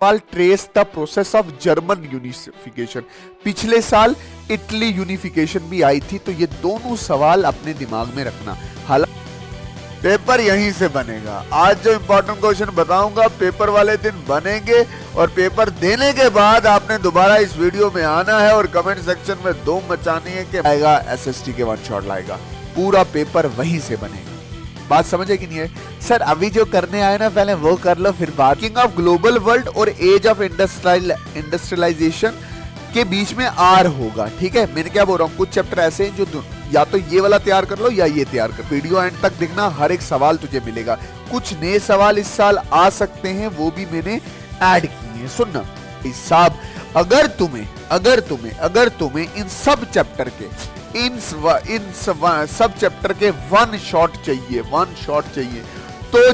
सवाल trace the process of German unification. पिछले साल इटली यूनिफिकेशन भी आई थी, तो ये दोनों सवाल अपने दिमाग में रखना। हालांकि पेपर यहीं से बनेगा। आज जो इंपॉर्टेंट क्वेश्चन बताऊंगा पेपर वाले दिन बनेंगे, और पेपर देने के बाद आपने दोबारा इस वीडियो में आना है और कमेंट सेक्शन में धूम मचानी है कि आएगा एसएसटी के वन शॉट लाएगा। पूरा पेपर वहीं से बनेगा। बात समझे कि नहीं है? सर अभी जो करने आए ना पहले वो कर लो फिर बात। किंग ऑफ ग्लोबल वर्ल्ड और एज ऑफ इंडस्ट्रियलाइजेशन के बीच में आर होगा। ठीक है, मैंने क्या बोल रहा हूँ, कुछ चैप्टर ऐसे हैं जो या तो ये वाला तैयार कर लो या ये तैयार कर। वीडियो एंड तक देखना, हर एक सवाल तुझे मिलेगा। कुछ नए सवाल इस साल आ सकते हैं, वो भी मैंने ऐड किए हैं। सुनना साहब, अगर तुम्हें इन सब चैप्टर के इन सब चैप्टर के वन शॉट चाहिए तो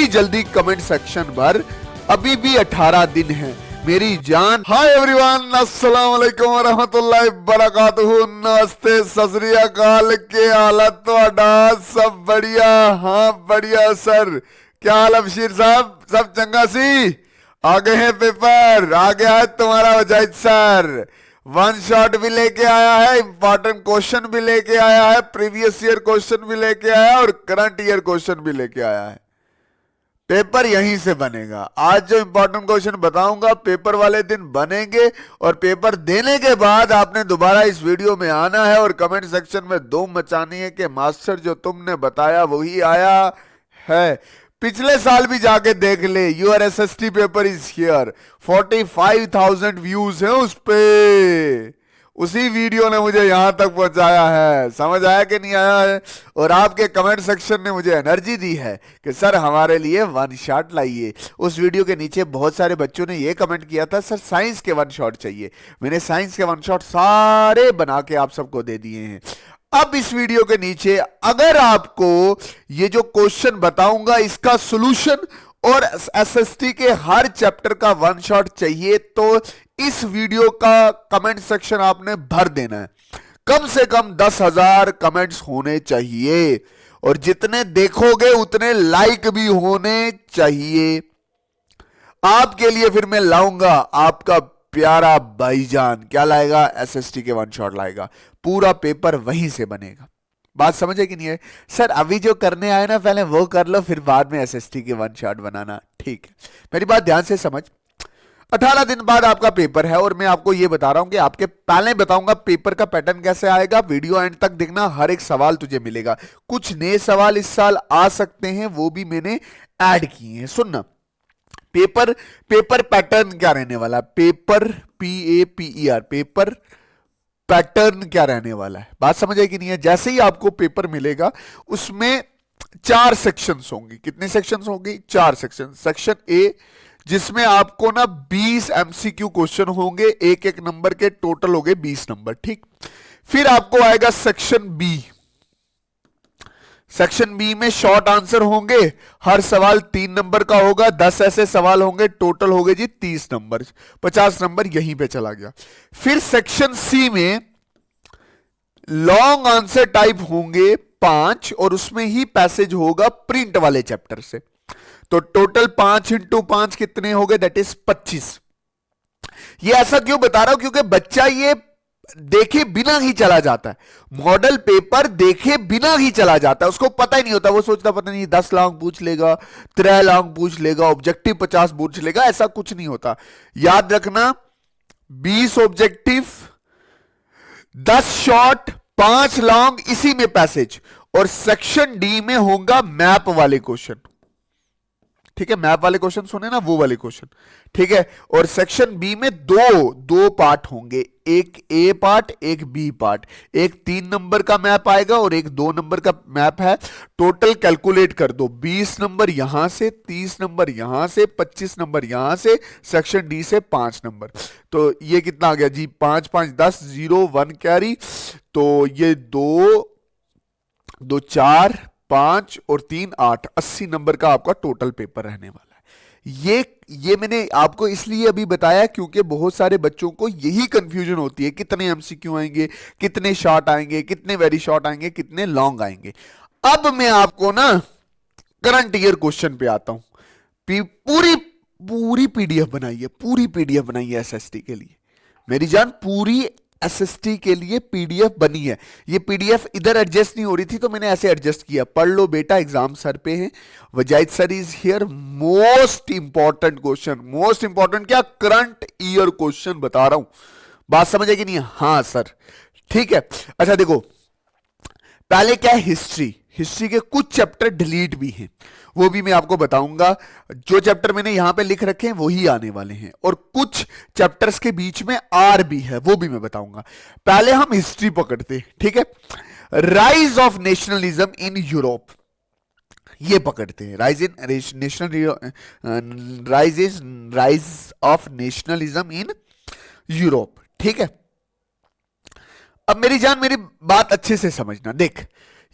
जल्दी कमेंट सेक्शन भर। अभी भी 18 दिन है मेरी जान। हाय एवरीवन, अस्सलाम वालेकुम व रहमतुल्लाहि व बरकातुहू। नमस्ते, सत श्री अकाल। के हालत ਤੁਹਾਡਾ? सब बढ़िया? हाँ बढ़िया सर। क्या हाल अबशीर साहब? सब चंगा सी? आ गए हैं पेपर, आ गया है तुम्हारा वजाहिद सर। वन शॉट भी लेके आया है, इंपॉर्टेंट क्वेश्चन भी लेके आया है, प्रीवियस ईयर क्वेश्चन भी लेके आया है और करंट ईयर क्वेश्चन भी लेके आया है। पेपर यहीं से बनेगा। आज जो इंपॉर्टेंट क्वेश्चन बताऊंगा पेपर वाले दिन बनेंगे, और पेपर देने के बाद आपने दोबारा इस वीडियो में आना है और कमेंट सेक्शन में धूम मचानी है कि मास्टर जो तुमने बताया वही आया है। पिछले साल भी जाके देख ले, your SST paper is here. 45,000 views हैं उस पे। उसी वीडियो ने मुझे यहां तक पहुंचाया है। समझ आया कि नहीं आया है? और आपके कमेंट सेक्शन ने मुझे एनर्जी दी है कि सर हमारे लिए वन शॉट लाइए। उस वीडियो के नीचे बहुत सारे बच्चों ने ये कमेंट किया था, सर साइंस के वन शॉट चाहिए। मैंने साइंस के वन शॉट सारे बना के आप सबको दे दिए हैं। अब इस वीडियो के नीचे अगर आपको ये जो क्वेश्चन बताऊंगा इसका सॉल्यूशन और एसएसटी के हर चैप्टर का वन शॉट चाहिए, तो इस वीडियो का कमेंट सेक्शन आपने भर देना है। कम से कम 10,000 कमेंट्स होने चाहिए, और जितने देखोगे उतने लाइक भी होने चाहिए। आपके लिए फिर मैं लाऊंगा आपका प्यारा भाईजान। क्या लाएगा? एसएसटी के वन शॉट लाएगा। पूरा पेपर वहीं से बनेगा। बात समझे कि नहीं है? सर अभी जो करने आए ना पहले वो कर लो फिर बाद में एसएसटी के वन शॉट बनाना। ठीक है, मेरी बात ध्यान से समझ। 18 दिन बाद आपका पेपर है, और मैं आपको ये बता रहा हूं कि आपके पहले बताऊंगा पेपर का पैटर्न कैसे आएगा। वीडियो एंड तक देखना, हर एक सवाल तुझे मिलेगा। कुछ नए सवाल इस साल आ सकते हैं, वो भी मैंने ऐड किए हैं। सुनना, पेपर पैटर्न क्या रहने वाला? पेपर PAPER पेपर पैटर्न क्या रहने वाला है? बात समझ आई कि नहीं है? जैसे ही आपको पेपर मिलेगा उसमें 4 सेक्शंस होंगे। कितने सेक्शंस होंगे? 4 सेक्शन। सेक्शन ए जिसमें आपको ना 20 MCQ क्वेश्चन होंगे, एक एक नंबर के, टोटल हो गए 20 नंबर। ठीक, फिर आपको आएगा सेक्शन बी। सेक्शन बी में शॉर्ट आंसर होंगे, हर सवाल 3 नंबर का होगा, 10 ऐसे सवाल होंगे, टोटल हो गए जी 30 नंबर, 50 नंबर यहीं पे चला गया। फिर सेक्शन सी में लॉन्ग आंसर टाइप होंगे 5, और उसमें ही पैसेज होगा प्रिंट वाले चैप्टर से। तो टोटल 5 × 5 कितने हो गए? That is 25। ये ऐसा क्यों बता रहा हूं? क्योंकि बच्चा ये देखे बिना ही चला जाता है। मॉडल पेपर देखे बिना ही चला जाता है, उसको पता ही नहीं होता। वो सोचता पता नहीं 10 लॉन्ग पूछ लेगा, 3 लॉन्ग पूछ लेगा, ऑब्जेक्टिव 50 पूछ लेगा। ऐसा कुछ नहीं होता। याद रखना, 20 ऑब्जेक्टिव, 10 शॉर्ट, 5 लॉन्ग, इसी में पैसेज। और सेक्शन डी में होगा मैप वाले क्वेश्चन। ठीक है, मैप वाले क्वेश्चन सुने ना, वो वाले क्वेश्चन। ठीक है, और सेक्शन बी में दो पार्ट होंगे, एक ए पार्ट, एक बी पार्ट। एक 3 नंबर का मैप आएगा और एक 2 नंबर का मैप है। टोटल कैलकुलेट कर दो, 20 नंबर यहां से, 30 नंबर यहां से, 25 नंबर यहां से, सेक्शन डी से 5 नंबर। तो ये कितना आ गया जी? 5 5 10, 0 1 कैरी। तो ये 2 2 4 5 और 3 8, 80 नंबर का आपका टोटल पेपर रहने वाला है। ये मैंने आपको इसलिए अभी बताया क्योंकि बहुत सारे बच्चों को यही कंफ्यूजन होती है, कितने एमसीक्यू आएंगे, कितने शॉर्ट आएंगे, कितने वेरी शॉर्ट आएंगे, कितने लॉन्ग आएंगे। अब मैं आपको ना करंट ईयर क्वेश्चन पे आता हूं। पूरी पूरी पीडीएफ बनाई है, पूरी पीडीएफ बनाई है एसएसटी के लिए मेरी जान, पूरी एसएसटी के लिए पीडीएफ बनी है। ये पीडीएफ इधर एडजस्ट नहीं हो रही थी तो मैंने ऐसे एडजस्ट किया। पढ़ लो बेटा, एग्जाम सर पे है। Wajahid sir is here. Most important question, most important क्या, करंट ईयर क्वेश्चन बता रहा हूं। बात समझ आएगी नहीं? हाँ सर, ठीक है। अच्छा देखो, पहले क्या है, हिस्ट्री। हिस्ट्री के कुछ चैप्टर डिलीट भी हैं, वो भी मैं आपको बताऊंगा। जो चैप्टर मैंने यहां पे लिख रखे हैं वही आने वाले हैं, और कुछ चैप्टर्स के बीच में आर भी है, वो भी मैं बताऊंगा। पहले हम हिस्ट्री पकड़ते हैं, ठीक है। Rise of nationalism in Europe, ये पकड़ते हैं। Rise of nationalism in Europe, ठीक है। अब मेरी जान, मेरी बात अच्छे से समझना। देख,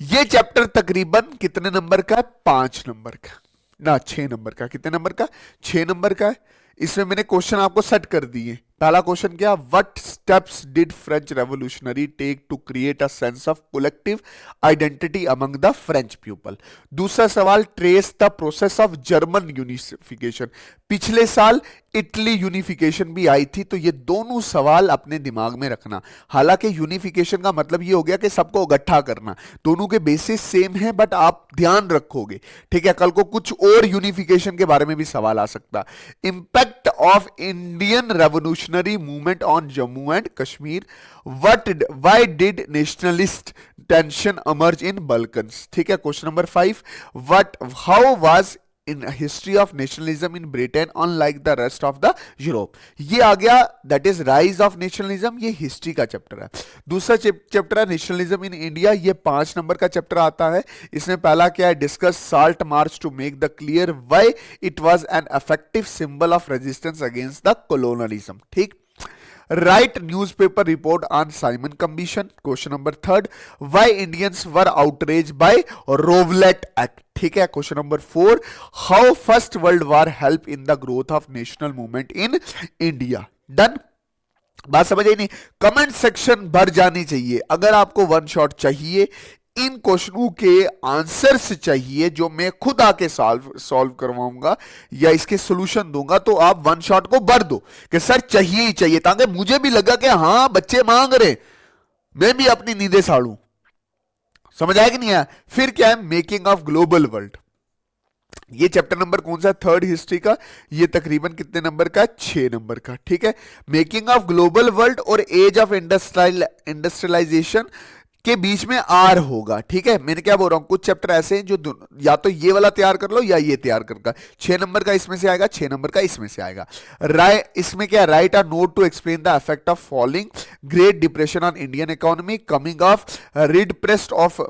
ये चैप्टर तकरीबन कितने नंबर का है? 5 नंबर का ना, 6 नंबर का। कितने नंबर का? 6 नंबर का है। इसमें मैंने क्वेश्चन आपको सेट कर दिए। पहला क्वेश्चन क्या, what steps did French revolutionary take to create a sense of collective identity among the French people. दूसरा सवाल, trace the process of German unification. पिछले साल इटली यूनिफिकेशन भी आई थी, तो ये दोनों सवाल अपने दिमाग में रखना। हालांकि यूनिफिकेशन का मतलब ये हो गया कि सबको इकट्ठा करना, दोनों के बेसिस सेम है, बट आप ध्यान रखोगे, ठीक है। कल को कुछ और यूनिफिकेशन के बारे में भी सवाल आ सकता। Impact of Indian revolutionary movement on Jammu and Kashmir. Why did nationalist tension emerge in Balkans, ठीक है। Question number 5, how was in history of nationalism in Britain unlike the rest of the Europe। ये आ गया, that is rise of nationalism, ये history का chapter है। दूसरा chapter है nationalism in India, ये 5 नंबर का चैप्टर आता है। इसमें पहला क्या है, discuss Salt March to make the clear why it was an effective symbol of resistance against the colonialism, ठीक। Write newspaper report on Simon Commission। Question number 3, why Indians were outraged by Rowlatt Act, ठीक है। Question number 4, how first world war help in the growth of national movement in India। Done, बात समझ आई नहीं? Comment section भर जानी चाहिए। अगर आपको वन शॉट चाहिए, इन क्वेश्चनों के आंसर्स चाहिए जो मैं खुद आके सॉल्व करवाऊंगा या इसके सॉल्यूशन दूंगा, तो आप वन शॉट को भर दो कि सर चाहिए ही चाहिए, ताकि मुझे भी लगा कि हाँ बच्चे मांग रहे, मैं भी अपनी नींदें साड़ू। समझ आया कि नहीं आया? फिर क्या है, मेकिंग ऑफ ग्लोबल वर्ल्ड। ये चैप्टर नंबर कौन सा? 3rd हिस्ट्री का। ये तकरीबन कितने नंबर का? 6 नंबर का, ठीक है। मेकिंग ऑफ ग्लोबल वर्ल्ड और एज ऑफ इंडस्ट्रियलाइजेशन के बीच में आर होगा, ठीक है। मैंने क्या बोल रहा हूं, कुछ चैप्टर ऐसे हैं जो या तो ये वाला तैयार कर लो या ये तैयार कर। 6 नंबर का इसमें से आएगा, 6 नंबर का इसमें से आएगा। इसमें क्या, write a note to explain the effect of falling great depression on Indian economy, coming of rinderpest of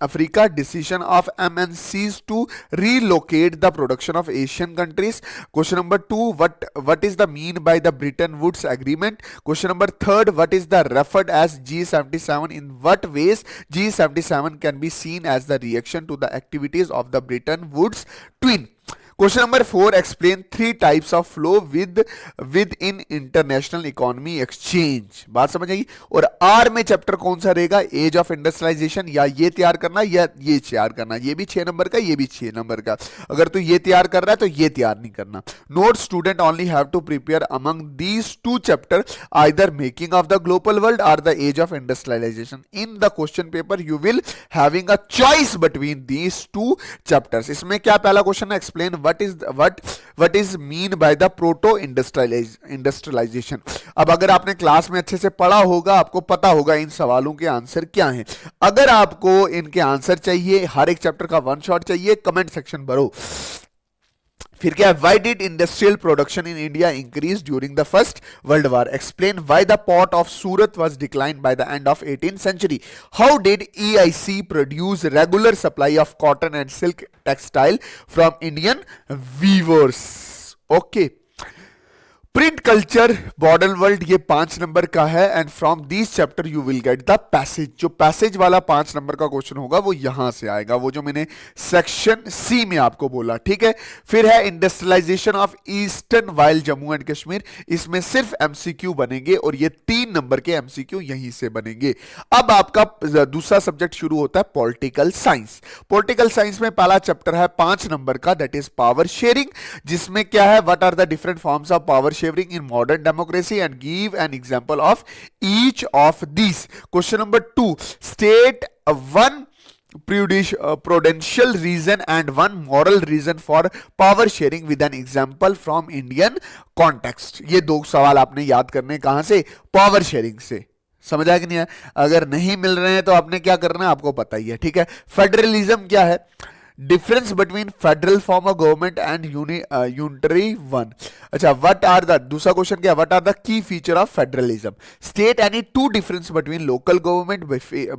Africa, decision of MNCs to relocate the production of Asian countries. Question number 2, what is the mean by the Bretton Woods agreement. Question number 3, what is the referred as G77, in what way G77 can be seen as the reaction to the activities of the Bretton Woods twin। Question number 4, explain 3 types of flow with in international economy exchange. बात समझ आएगी? और are में chapter कौन सा रहेगा, as of industrialisation. या ये तैयार करना या ये तैयार करना, ये भी 6 नंबर का, ये भी 6 नंबर का। अगर तू ये तैयार कर रहा है तो ये तैयार नहीं करना। Note, student only have to prepare among these 2 chapter either making of the global world और the age of industrialisation. In the question paper you will having a choice between these 2 chapters. इसमें क्या पहला क्वेश्चन है, explain what is mean by the proto industrialization। अब अगर आपने class में अच्छे से पढ़ा होगा, आपको पता होगा इन सवालों के आंसर क्या हैं। अगर आपको इनके आंसर चाहिए, हर एक चैप्टर का वन शॉट चाहिए, कमेंट सेक्शन भरो। फिर क्या है, why did industrial production in India increase during the First World War. Explain why the port of Surat was declined by the end of 18th century। How did EIC produce regular supply of cotton and silk textile from Indian weavers. Okay, print agriculture, modern world, ये 5 number का है and from this chapter you will get the passage. जो passage वाला 5 number का question होगा वो यहां से आएगा, वो जो मैंने सेक्शन सी में आपको बोला, ठीक है। फिर है industrialisation of eastern while Jammu and Kashmir, इसमें सिर्फ एमसीक्यू बनेंगे और ये 3 नंबर के एमसीक्यू यहीं से बनेंगे। अब आपका दूसरा सब्जेक्ट शुरू होता है पॉलिटिकल साइंस। पॉलिटिकल साइंस में पहला चैप्टर है 5 नंबर का, दैट इज पावर शेयरिंग, जिसमें क्या है, what are the different forms of power sharing in modern democracy and give an example of each of this. Question number 2, state one prudential reason and one moral reason for power sharing with an example from Indian context। ये 2 सवाल आपने याद करने, कहां से, power sharing से। समझ आया कि नहीं है? अगर नहीं मिल रहे हैं तो आपने क्या करना है, आपको पता ही है, ठीक है। फेडरलिज्म क्या है, difference between federal form of government and unitary one. अच्छा, व्हाट आर द, दूसरा क्वेश्चन क्या, what are the key feature of federalism, state any 2 difference between local government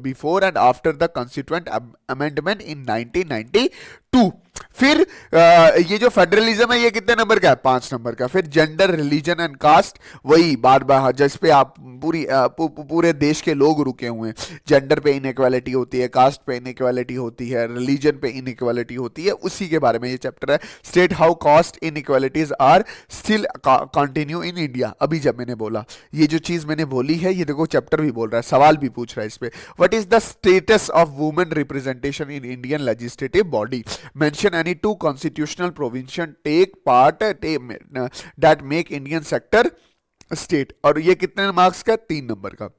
before and after the constituent amendment in 1992। फिर ये जो federalism है ये कितने number का है, 5 नंबर का। फिर जेंडर, रिलीजन एंड कास्ट, वही बार बार जिस पे आप पूरे देश के लोग रुके हुए हैं। जेंडर पे इनइक्वालिटी होती है, कास्ट पे इनइक्वालिटी होती है, रिलीजन पे इनइक्वालिटी होती है, उसी के बारे में ये चैप्टर है। State how caste inequalities are still continue in India. अभी जब मैंने बोला ये जो चीज मैंने बोली है, ये देखो चैप्टर भी बोल रहा है, सवाल भी पूछ रहा है इस पे। What is the status of women representation in Indian legislative body, mention any 2 constitutional provision take part that make Indian sector state। और ये कितने मार्क्स का, 3 नंबर का।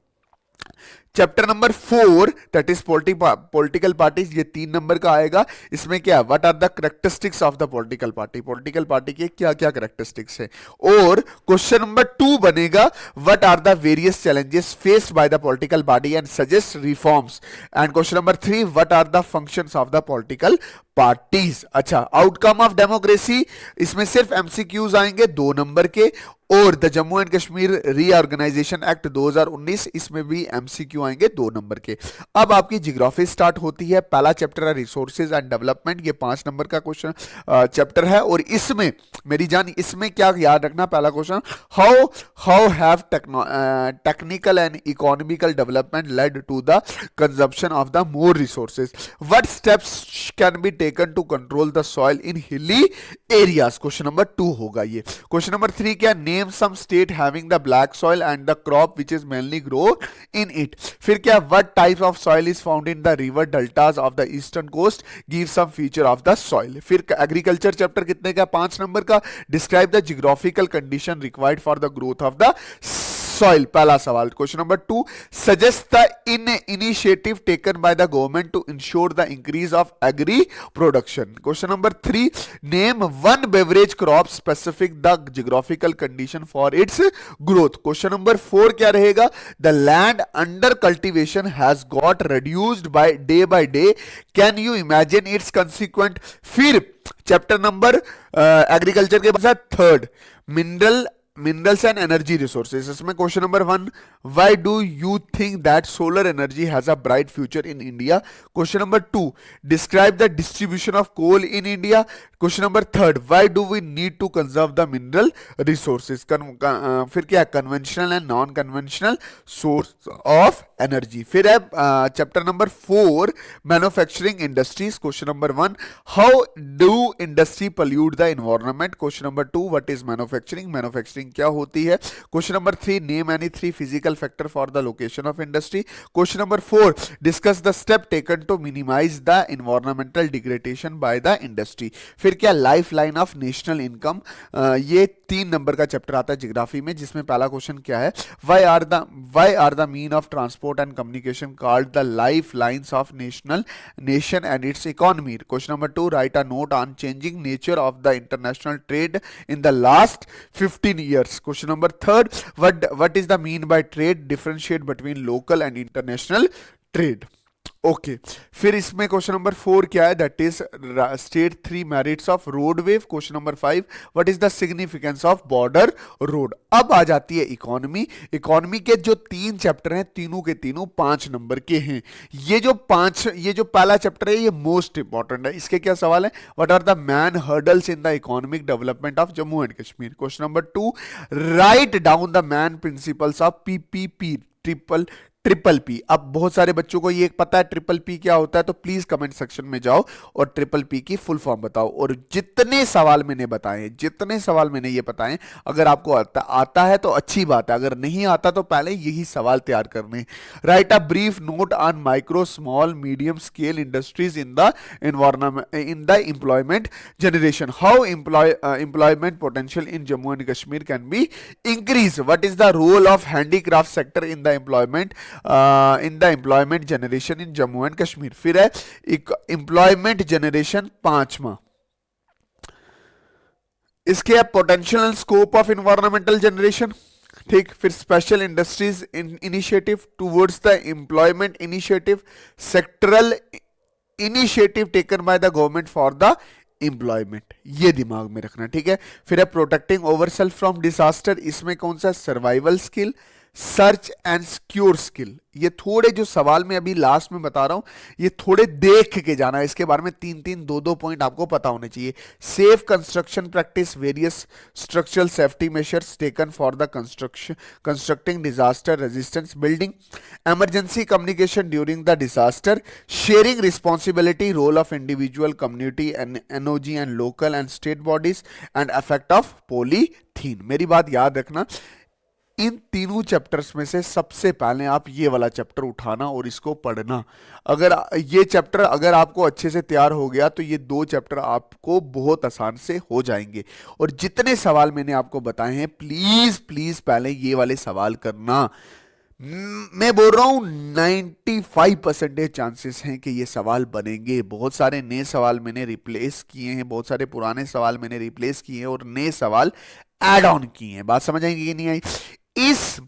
Chapter number 4 that is political parties, ये 3 नंबर का आएगा। इसमें क्या, what are the characteristics of the political party, political party के क्या क्या कैरेक्टरिस्टिक्स है। और क्वेश्चन नंबर 2 बनेगा, what are the various challenges faced by the political party and suggest reforms. And question number 3, what are the functions of the political parties. अच्छा, outcome of democracy, इसमें सिर्फ MCQs आएंगे 2 number के। और the Jammu and Kashmir reorganisation act 2019, इसमें भी MCQ आएंगे 2 number के। अब आपकी जियोग्राफी स्टार्ट होती है। पहला चैप्टर है रिसोर्सेज एंड डेवलपमेंट, ये 5 नंबर का क्वेश्चन चैप्टर है। और इसमें मेरी जान, इसमें क्या याद रखना, पहला question, how have technical and economical development led to the consumption of the more resources, what steps can be taken to control the soil in hilly areas. Question number 2 होगा ये। क्वेश्चन नंबर 3 क्या, name some state having the black soil and the crop which is mainly grow in it. फिर क्या, what type of soil is found in the river deltas of the eastern coast, give some feature of the soil. फिर agriculture chapter कितने का, 5 number का। Describe the geographical condition required for the growth of the soil, पहला सवाल। Question number 2, suggest the initiative taken by the government to ensure the increase of agri production. Question number 3, name 1 beverage crop specific the geographical condition for its growth. Question number 4 क्या रहेगा, the land under cultivation has got reduced by day, can you imagine its consequent. फिर chapter number agriculture के बाद 3rd, minerals and energy resources. इसमें question number 1, why do you think that solar energy has a bright future in India. Question number 2, describe the distribution of coal in India. Question number 3, why do we need to conserve the mineral resources. फिर क्या, conventional and non conventional source of energy. फिर है chapter number 4, manufacturing industries. Question number 1, how do industry pollute the environment. Question number 2, what is manufacturing, manufacturing क्या होती है। Question number 3, name any 3 physical factor for the location of industry. Question number 4, discuss the step taken to minimise the environmental degradation by the industry. फिर क्या, life line of national income. ये 3 number का chapter आता है geography में, जिसमें पहला question क्या है, why are the mean of transport and communication called the life lines of nation and its economy. Question number 2, write a note on changing nature of the international trade in the last 15 years. Question number 3, what is the mean by trade, differentiate between local and international trade. Okay फिर इसमें question number 4 क्या है, that is state 3 merits of road wave. Question number 5, what is the significance of border road. अब आ जाती है economy. Economy के जो 3 chapter हैं, तीनों के तीनों 5 नंबर के हैं। ये जो पहला चैप्टर है ये मोस्ट इंपॉर्टेंट है। इसके क्या सवाल है, what are the main hurdles in the economic development of Jammu and Kashmir. Question number 2, write down the main principles of PPP, triple P. अब बहुत सारे बच्चों को ये पता है ट्रिपल पी क्या होता है, तो प्लीज कमेंट सेक्शन में जाओ और ट्रिपल पी की फुल फॉर्म बताओ। और जितने सवाल मैंने ये बताए, अगर आपको आता है तो अच्छी बात है, अगर नहीं आता तो पहले यही सवाल तैयार करने। Write a brief note on micro small medium scale industries in the employment generation. How employment potential in Jammu and Kashmir can be increase. What is the role of handicraft sector in the employment generation in Jammu and Kashmir. फिर है employment generation 5वां। इसके अब potential scope of environmental generation, ठीक। फिर special industries initiative towards the employment initiative, sectoral initiative taken by the government for the employment, ये दिमाग में रखना, ठीक है। फिर है protecting over self from disaster. इसमें कौन सा, survival skill, search and secure skill. ये थोड़े जो सवाल में अभी लास्ट में बता रहा हूं, ये थोड़े देख के जाना है। इसके बारे में 3-3, 2-2 पॉइंट आपको पता होने चाहिए। Safe construction practice, various structural safety measures taken for the constructing disaster resistance building, emergency communication during the disaster, sharing responsibility, role of individual, community and NGO and local and state bodies and effect of polythene. मेरी बात याद रखना, इन तीनों chapters में से सबसे पहले आप ये वाला चैप्टर उठाना और इसको पढ़ना। अगर ये चैप्टर अगर आपको अच्छे से तैयार हो गया तो ये 2 चैप्टर आपको बहुत आसान से हो जाएंगे। और जितने सवाल मैंने आपको बताए हैं, प्लीज प्लीज पहले ये वाले सवाल करना। मैं बोल रहा हूं 95% चांसेस हैं कि ये सवाल बनेंगे। बहुत सारे नए सवाल मैंने रिप्लेस किए हैं, बहुत सारे पुराने सवाल मैंने रिप्लेस किए हैं और नए सवाल ऐड ऑन किए हैं। बात समझ आएंगी कि नहीं आई। इस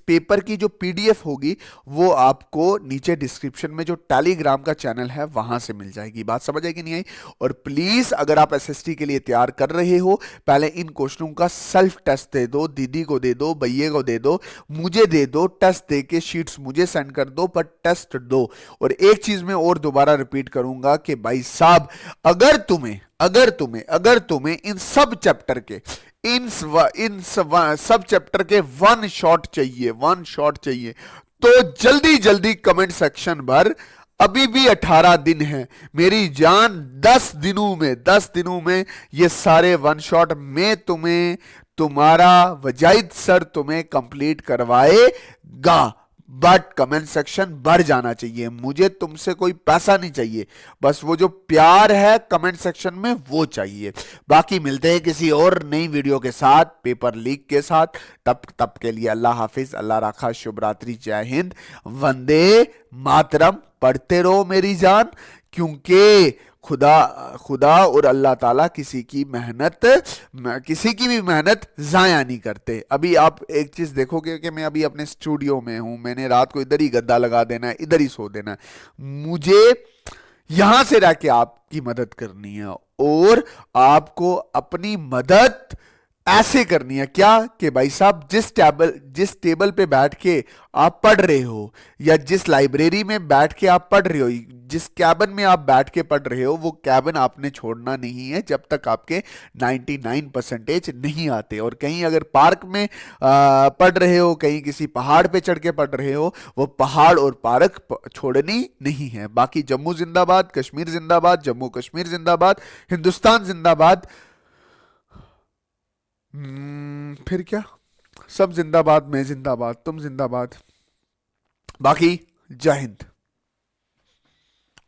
पेपर की जो पीडीएफ होगी वो आपको नीचे डिस्क्रिप्शन में जो टेलीग्राम का चैनल है वहां से मिल जाएगी। बात समझ आएगी नहीं आई। और प्लीज अगर आप एसएसटी के लिए तैयार कर रहे हो, पहले इन क्वेश्चनों का सेल्फ टेस्ट दे दो, दीदी को दे दो, भैये को दे दो, मुझे दे दो। टेस्ट दे के शीट्स मुझे सेंड कर दो, पर टेस्ट दो। और एक चीज मैं और दोबारा रिपीट करूंगा कि भाई साहब, अगर तुम्हें इन सब चैप्टर के इन सब चैप्टर के वन शॉट चाहिए तो जल्दी जल्दी कमेंट सेक्शन भर। अभी भी 18 दिन है मेरी जान, 10 दिनों में ये सारे वन शॉट मैं तुम्हारा वजाहिद सर तुम्हें कंप्लीट करवाएगा। बट कमेंट सेक्शन भर जाना चाहिए। मुझे तुमसे कोई पैसा नहीं चाहिए, बस वो जो प्यार है कमेंट सेक्शन में वो चाहिए। बाकी मिलते हैं किसी और नई वीडियो के साथ, पेपर लीक के साथ। तब के लिए अल्लाह हाफिज, अल्लाह रखा, शुभ रात्रि, जय हिंद, वंदे मातरम। पढ़ते रहो मेरी जान, क्योंकि खुदा और अल्लाह ताला किसी की भी मेहनत जाया नहीं करते। अभी आप एक चीज देखोगे कि मैं अभी अपने स्टूडियो में हूं, मैंने रात को इधर ही गद्दा लगा देना है, इधर ही सो देना है। मुझे यहां से रह के आपकी मदद करनी है और आपको अपनी मदद ऐसे करनी है क्या कि भाई साहब जिस टेबल पे बैठ के आप पढ़ रहे हो, या जिस लाइब्रेरी में बैठ के आप पढ़ रहे हो, जिस कैबिन में आप बैठ के पढ़ रहे हो, वो कैबिन आपने छोड़ना नहीं है जब तक आपके 99% नहीं आते। और कहीं अगर पार्क में पढ़ रहे हो, कहीं किसी पहाड़ पे चढ़ के पढ़ रहे हो, वो पहाड़ और पार्क छोड़नी नहीं है। बाकी जम्मू जिंदाबाद, कश्मीर जिंदाबाद, जम्मू कश्मीर जिंदाबाद, हिंदुस्तान जिंदाबाद। फिर क्या, सब जिंदाबाद, मैं जिंदाबाद, तुम जिंदाबाद। बाकी जय हिंद।